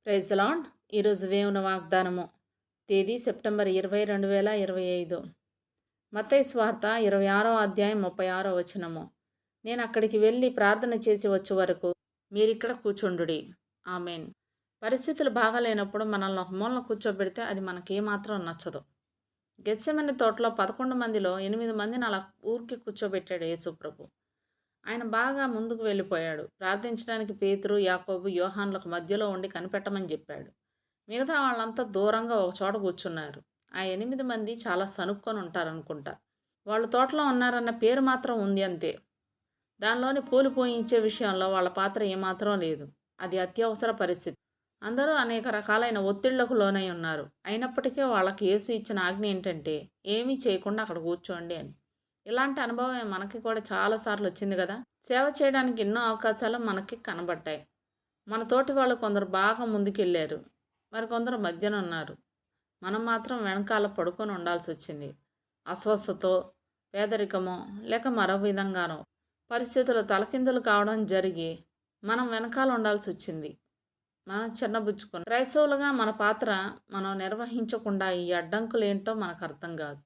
Praise the lord. ఈరోజు దేవుని వాగ్దానము. తేదీ సెప్టెంబర్ 20, 2025. మత్తయి స్వార్త 26వ అధ్యాయం 36వ వచనము. నేను అక్కడికి వెళ్ళి ప్రార్థన చేసి వచ్చే వరకు మీరిక్కడ కూర్చుండుడి. ఆమెన్. పరిస్థితులు బాగాలేనప్పుడు మనల్ని ఒక మూలన కూర్చోబెడితే అది మనకేమాత్రం నచ్చదు. గెత్సెమనే తోటలో 11 మందిలో 8 మందిని అలా ఊరికి కూర్చోబెట్టాడు యేసుప్రభు. ఆయన బాగా ముందుకు వెళ్ళిపోయాడు. ప్రార్థించడానికి పేతురు, యాకోబు, యోహాన్లకు మధ్యలో ఉండి కనిపెట్టమని చెప్పాడు. మిగతా వాళ్ళంతా దూరంగా ఒక చోట కూర్చున్నారు. ఆ 8 మంది చాలా సనుక్కొని ఉంటారనుకుంటా. వాళ్ళు తోటలో ఉన్నారన్న పేరు మాత్రం ఉంది అంతే. దానిలోని పూలు పూయించే విషయంలో వాళ్ళ పాత్ర ఏమాత్రం లేదు. అది అత్యవసర పరిస్థితి. అందరూ అనేక రకాలైన ఒత్తిళ్లకు లోనై ఉన్నారు. అయినప్పటికీ వాళ్ళకి యేసు ఇచ్చిన ఆజ్ఞ ఏంటంటే ఏమీ చేయకుండా అక్కడ కూర్చోండి అని. ఇలాంటి అనుభవం మనకి కూడా చాలాసార్లు వచ్చింది కదా. సేవ చేయడానికి ఎన్నో అవకాశాలు మనకి కనబడ్డాయి. మన తోటి వాళ్ళు కొందరు బాగా ముందుకెళ్ళారు, మరి కొందరు మధ్యన ఉన్నారు. మనం మాత్రం వెనకాల పడుకొని ఉండాల్సి వచ్చింది. అస్వస్థతో, పేదరికమో లేక మరో విధంగానో పరిస్థితులు తలకిందులు కావడం జరిగి మనం వెనకాల ఉండాల్సి వచ్చింది. మనం చిన్నబుచ్చుకొని క్రైస్తవులుగా మన పాత్ర మనం నిర్వహించకుండా ఈ అడ్డంకులేంటో మనకు అర్థం కాదు.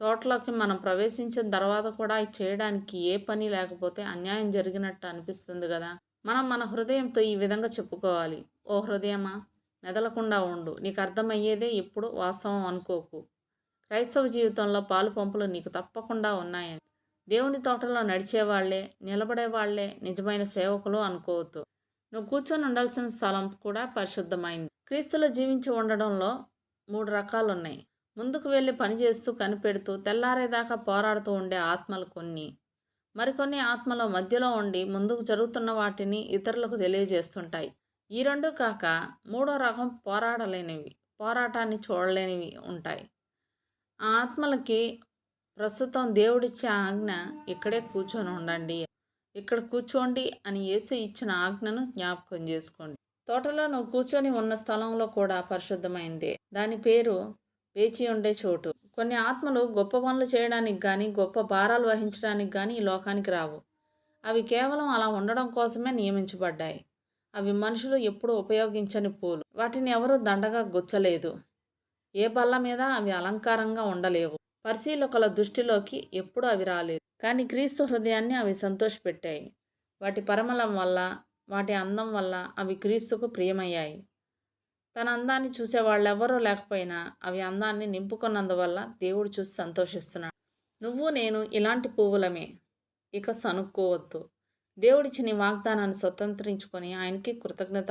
తోటలోకి మనం ప్రవేశించిన తర్వాత కూడా చేయడానికి ఏ పని లేకపోతే అన్యాయం జరిగినట్టు అనిపిస్తుంది కదా. మనం మన హృదయంతో ఈ విధంగా చెప్పుకోవాలి. ఓ హృదయమా, మెదలకుండా ఉండు. నీకు అర్థమయ్యేదే ఇప్పుడు వాస్తవం అనుకోకు. క్రైస్తవ జీవితంలో పాలు పంపులు నీకు తప్పకుండా ఉన్నాయని. దేవుని తోటలో నడిచేవాళ్లే, నిలబడేవాళ్లే నిజమైన సేవకులు అనుకోవద్దు. నువ్వు కూర్చొని ఉండాల్సిన స్థలం కూడా పరిశుద్ధమైంది. క్రీస్తులో జీవించి ఉండడంలో 3 రకాలు ఉన్నాయి. ముందుకు వెళ్ళి పనిచేస్తూ కనిపెడుతూ తెల్లారేదాకా పోరాడుతూ ఉండే ఆత్మలు కొన్ని. మరికొన్ని ఆత్మల మధ్యలో ఉండి ముందుకు జరుగుతున్న వాటిని ఇతరులకు తెలియజేస్తుంటాయి. ఈ 2 కాక 3వ రకం పోరాడలేనివి, పోరాటాన్ని చూడలేనివి ఉంటాయి. ఆ ఆత్మలకి ప్రస్తుతం దేవుడిచ్చే ఆజ్ఞ ఇక్కడే కూర్చొని ఉండండి, ఇక్కడ కూర్చోండి అని యేసు ఇచ్చిన ఆజ్ఞను జ్ఞాపకం చేసుకోండి. తోటలో నువ్వు కూర్చొని ఉన్న స్థలంలో కూడా పరిశుద్ధమైందే. దాని పేరు వేచి ఉండే చోటు. కొన్ని ఆత్మలు గొప్ప పనులు చేయడానికి కానీ, గొప్ప భారాలు వహించడానికి కానీ ఈ లోకానికి రావు. అవి కేవలం అలా ఉండడం కోసమే నియమించబడ్డాయి. అవి మనుషులు ఎప్పుడూ ఉపయోగించని పూలు. వాటిని ఎవరూ దండగా గుచ్చలేదు. ఏ బల్ల మీద అవి అలంకారంగా ఉండలేవు. పరిశీలకుల దృష్టిలోకి ఎప్పుడూ అవి రాలేదు. కానీ క్రీస్తు హృదయాన్ని అవి సంతోషపెట్టాయి. వాటి పరిమళం వల్ల, వాటి అందం వల్ల అవి క్రీస్తుకు ప్రియమయ్యాయి. తన అందాన్ని చూసే వాళ్ళెవ్వరూ లేకపోయినా అవి అందాన్ని నింపుకున్నందువల్ల దేవుడు చూసి సంతోషిస్తున్నాడు. నువ్వు నేను ఇలాంటి పువ్వులమే. ఇక సనుక్కోవద్దు. దేవుడిచ్చిన ఈ వాగ్దానాన్ని స్వతంత్రించుకొని ఆయనకి కృతజ్ఞత